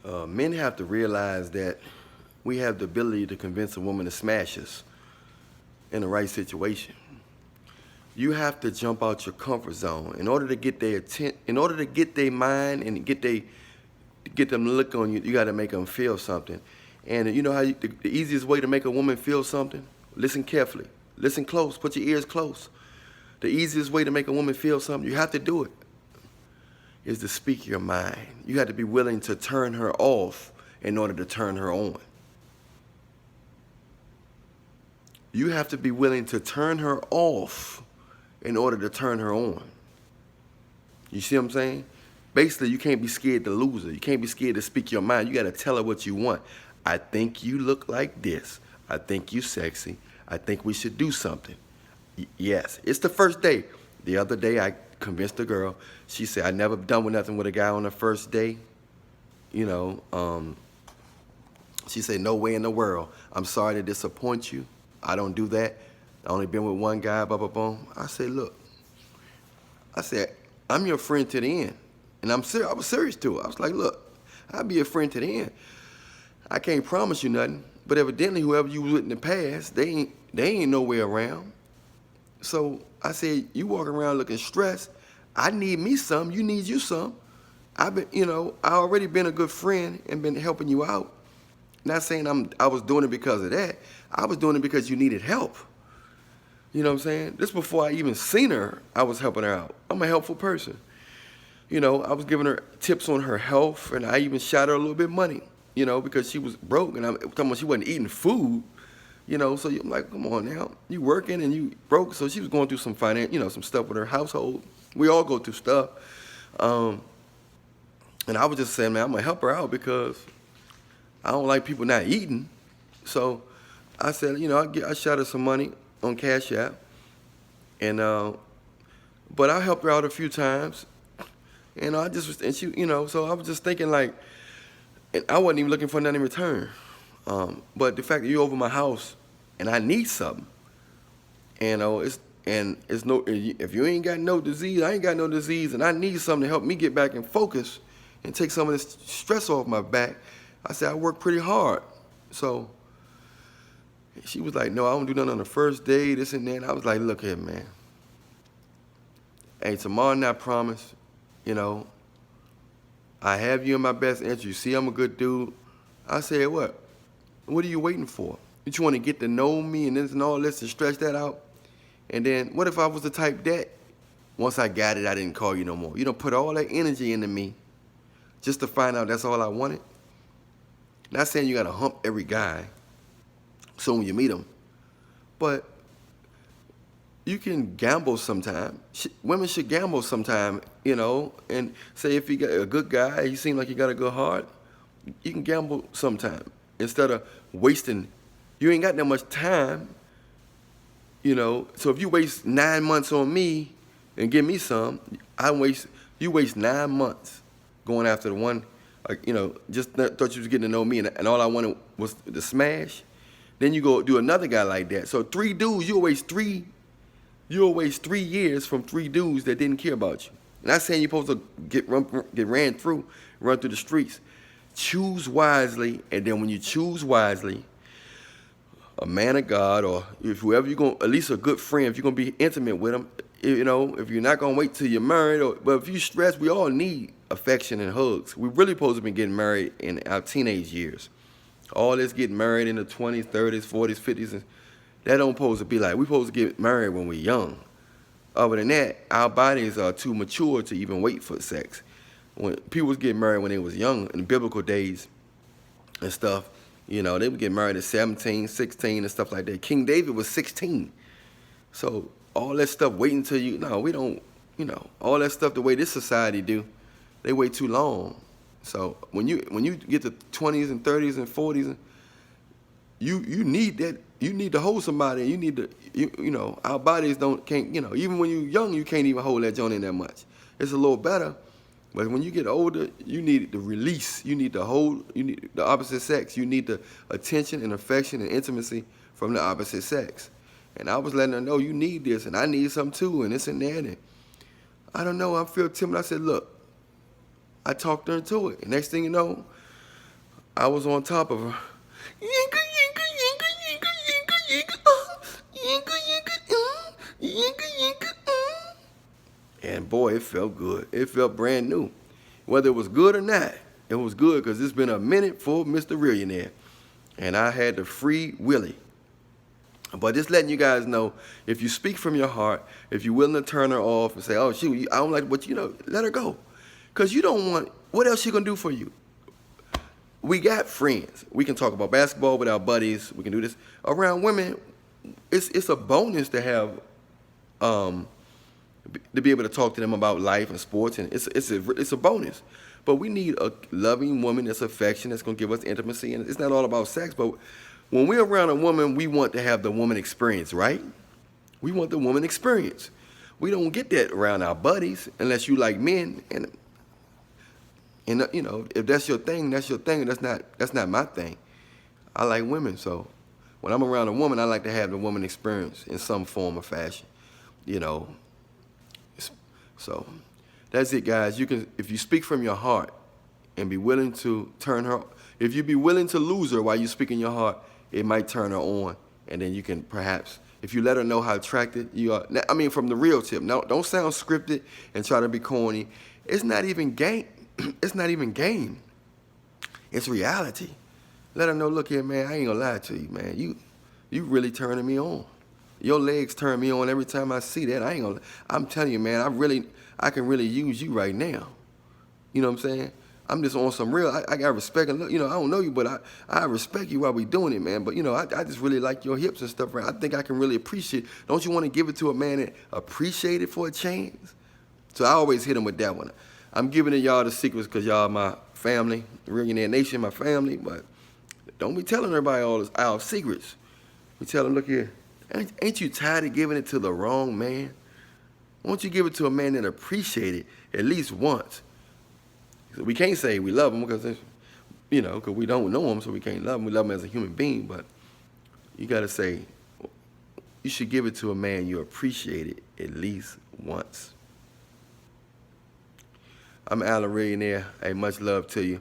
Men have to realize that we have the ability to convince a woman to smash us in the right situation. You have to jump out your comfort zone in order to get their in order to get their mind and get them to look on you. You got to make them feel something. And you know how the easiest way to make a woman feel something? Listen carefully. Listen close. Put your ears close. The easiest way to make a woman feel something, you have to do it, is to speak your mind. You have to be willing to turn her off in order to turn her on. You have to be willing to turn her off in order to turn her on. You see what I'm saying? Basically, you can't be scared to lose her. You can't be scared to speak your mind. You got to tell her what you want. I think you look like this. I think you sexy. I think we should do something. Yes, it's the first day. The other day, I convinced a girl. She said, I never done with nothing with a guy on the first day. You know, she said, no way in the world. I'm sorry to disappoint you. I don't do that. I only been with one guy, blah, blah, blah. I said, look. I said, I'm your friend to the end. And I was serious to her. I was like, look, I'll be your friend to the end. I can't promise you nothing. But evidently, whoever you was with in the past, they ain't nowhere around. So I said, you walking around looking stressed. I need me some. You need you some. I already been a good friend and been helping you out. Not saying I was doing it because of that. I was doing it because you needed help. You know what I'm saying? This before I even seen her, I was helping her out. I'm a helpful person. You know, I was giving her tips on her health, and I even shot her a little bit of money, you know, because she was broke, and I'm talking about she wasn't eating food, you know. So I'm like, come on now, you working and you broke. So she was going through some some stuff with her household. We all go through stuff. And I was just saying, man, I'm going to help her out because I don't like people not eating. So I said, you know, I shot her some money on Cash App. And, but I helped her out a few times. And she, you know, so I was just thinking like, and I wasn't even looking for nothing in return. But the fact that you're over my house and I need something, and it's no, if you ain't got no disease, I ain't got no disease, and I need something to help me get back in focus and take some of this stress off my back. I said, I work pretty hard. So she was like, no, I don't do nothing on the first day, this and that. And I was like, look here, man. Hey, tomorrow night, I promise, you know, I have you in my best interest. You see I'm a good dude. I said, what? What are you waiting for? You want to get to know me and this and all this and stretch that out? And then what if I was the type that once I got it, I didn't call you no more? You don't put all that energy into me just to find out that's all I wanted? Not saying you got to hump every guy so when you meet him, but you can gamble sometime. Women should gamble sometime, you know, and say if you got a good guy, he seems like he got a good heart, you can gamble sometime instead of wasting. You ain't got that much time, you know, so if you waste 9 months on me and give me some, you waste 9 months going after the one, you know, just thought you was getting to know me and all I wanted was the smash. Then you go do another guy like that. So 3 dudes, you'll waste 3 years from 3 dudes that didn't care about you. Not saying you're supposed to get ran through, run through the streets. Choose wisely, and then when you choose wisely, a man of God, or if whoever you're going, at least a good friend, if you're going to be intimate with them, you know, if you're not going to wait till you're married, but if you're stressed, we all need affection and hugs. We really supposed to be getting married in our teenage years. All this getting married in the 20s, 30s, 40s, 50s, and that don't supposed to be like. We supposed to get married when we're young. Other than that, our bodies are too mature to even wait for sex. When people was getting married when they was young in the biblical days and stuff, you know, they would get married at 17, 16 and stuff like that. King David was 16. So all that stuff waiting till you, no, we don't, you know, all that stuff the way this society do, they wait too long. So when you get to 20s and 30s and 40s, you need that. You need to hold somebody. You need to, you know, our bodies can't, you know, even when you're young, you can't even hold that joint in that much. It's a little better, but when you get older, you need the release. You need to hold. You need the opposite sex. You need the attention and affection and intimacy from the opposite sex. And I was letting her know you need this, and I need some too, and this and that. And I don't know. I feel timid. I said, look. I talked her into it. And next thing you know, I was on top of her. Yinka, yinka, yinka, yinka, yinka, yinka, yinka, yinka, yinka, yinka, And boy, it felt good. It felt brand new. Whether it was good or not, it was good because it's been a minute for Mr. Reallionaire. And I had to free Willie. But just letting you guys know, if you speak from your heart, if you're willing to turn her off and say, oh, shoot, I don't like what you know, let her go. Because you don't want, what else she going to do for you? We got friends. We can talk about basketball with our buddies. We can do this. Around women, it's a bonus to have, to be able to talk to them about life and sports, and it's a bonus. But we need a loving woman that's affectionate, that's going to give us intimacy, and it's not all about sex, but when we're around a woman, we want to have the woman experience, right? We want the woman experience. We don't get that around our buddies unless you like men. And you know, if that's your thing, that's your thing. That's not my thing. I like women, so when I'm around a woman, I like to have the woman experience in some form or fashion. You know, so that's it, guys. You can, if you speak from your heart and be willing to turn her. If you be willing to lose her while you speak in your heart, it might turn her on, and then you can perhaps, if you let her know how attracted you are. I mean, from the real tip. No, don't sound scripted and try to be corny. It's not even game. It's not even game. It's reality. Let her know, look here, man, I ain't gonna lie to you, man. You really turning me on. Your legs turn me on every time I see that. I'm telling you, man, I can really use you right now. You know what I'm saying? I'm just on some real, I got respect, and you know, I don't know you, but I respect you while we doing it, man. But you know, I just really like your hips and stuff, right? I think I can really appreciate. Don't you want to give it to a man that appreciate it for a change? So I always hit him with that one. I'm giving it y'all the secrets because y'all my family, Reallionaire Nation, my family, but don't be telling everybody all our secrets. We tell them, look here, ain't you tired of giving it to the wrong man? Why don't you give it to a man that appreciate it at least once? We can't say we love him because, you know, because we don't know him, so we can't love him. We love him as a human being, but you got to say, you should give it to a man you appreciate it at least once. I'm Allan Reallionaire. Hey, much love to you.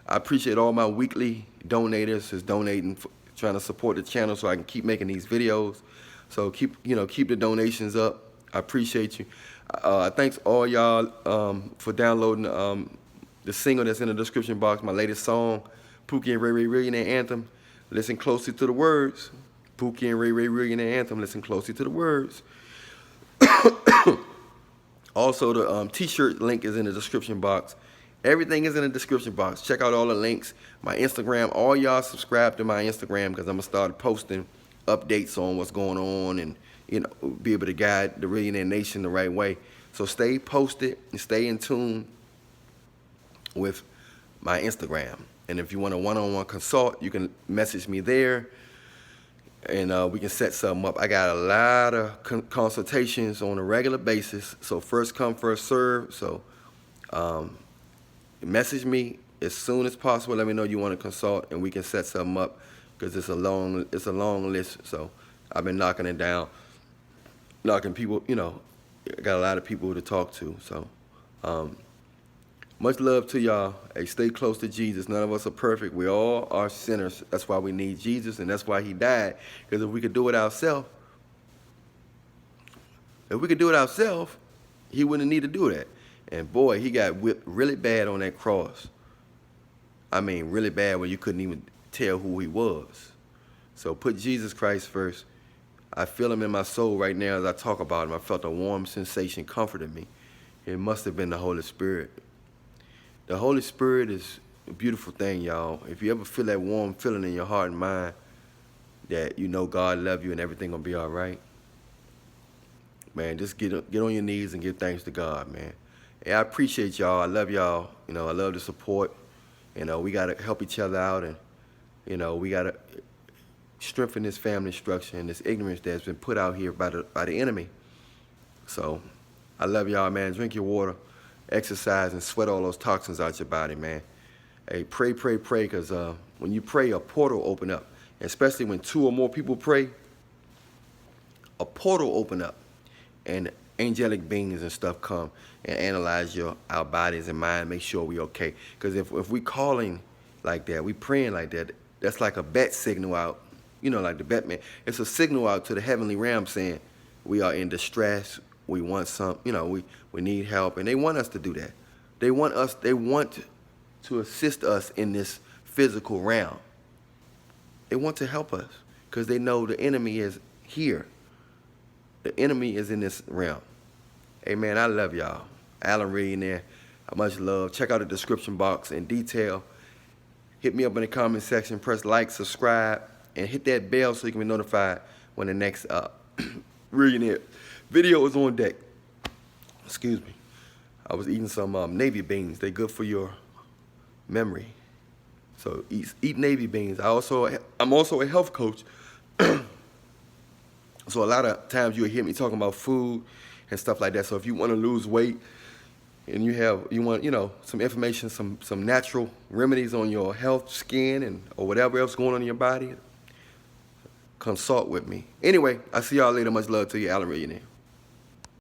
I appreciate all my weekly donators who's donating, trying to support the channel so I can keep making these videos. So keep the donations up. I appreciate you. Thanks all y'all for downloading the single that's in the description box, my latest song, Pookie and Ray Reallionaire Anthem. Listen closely to the words. Pookie and Ray Reallionaire Anthem. Listen closely to the words. Also, the t-shirt link is in the description box. Everything is in the description box. Check out all the links. My Instagram, all y'all subscribe to my Instagram because I'm going to start posting updates on what's going on and, you know, be able to guide the Reallionaire Nation the right way. So stay posted and stay in tune with my Instagram. And if you want a one-on-one consult, you can message me there and we can set something up. I got a lot of consultations on a regular basis, so first come, first serve. So message me as soon as possible. Let me know you want to consult, and we can set something up because it's a long list. So I've been knocking it down, knocking people. You know, I got a lot of people to talk to. So much love to y'all. Hey, stay close to Jesus. None of us are perfect. We all are sinners. That's why we need Jesus, and that's why he died. Because if we could do it ourselves, he wouldn't need to do that. And boy, he got whipped really bad on that cross. I mean, really bad where you couldn't even tell who he was. So put Jesus Christ first. I feel him in my soul right now as I talk about him. I felt a warm sensation comforting me. It must have been the Holy Spirit. The Holy Spirit is a beautiful thing, y'all. If you ever feel that warm feeling in your heart and mind that you know God loves you and everything gonna be all right, man, just get on your knees and give thanks to God, man. And I appreciate y'all. I love y'all. You know, I love the support. You know, we gotta help each other out, and you know, we gotta strengthen this family structure and this ignorance that's been put out here by the enemy. So I love y'all, man. Drink your water, exercise, and sweat all those toxins out your body, man. Hey, pray, because when you pray, a portal open up. Especially when 2 or more people pray, a portal open up, and angelic beings and stuff come and analyze our bodies and mind, make sure we okay. Because if we calling like that. We praying like that. That's like a bat signal out, like the Batman. It's a signal out to the heavenly realm saying we are in distress. We want some, we need help, and they want us to do that. They want to assist us in this physical realm. They want to help us because they know the enemy is here. The enemy is in this realm. Hey, man, I love y'all. Allan Reallionaire, much love. Check out the description box in detail. Hit me up in the comment section. Press like, subscribe, and hit that bell so you can be notified when the next Reallionaire video is on deck. Excuse me. I was eating some navy beans. They're good for your memory. So eat navy beans. I'm also a health coach. So a lot of times you'll hear me talking about food and stuff like that. So if you want to lose weight and you want some information, some natural remedies on your health, skin, or whatever else going on in your body, consult with me. Anyway, I see y'all later. Much love to you, Allan Reallionaire.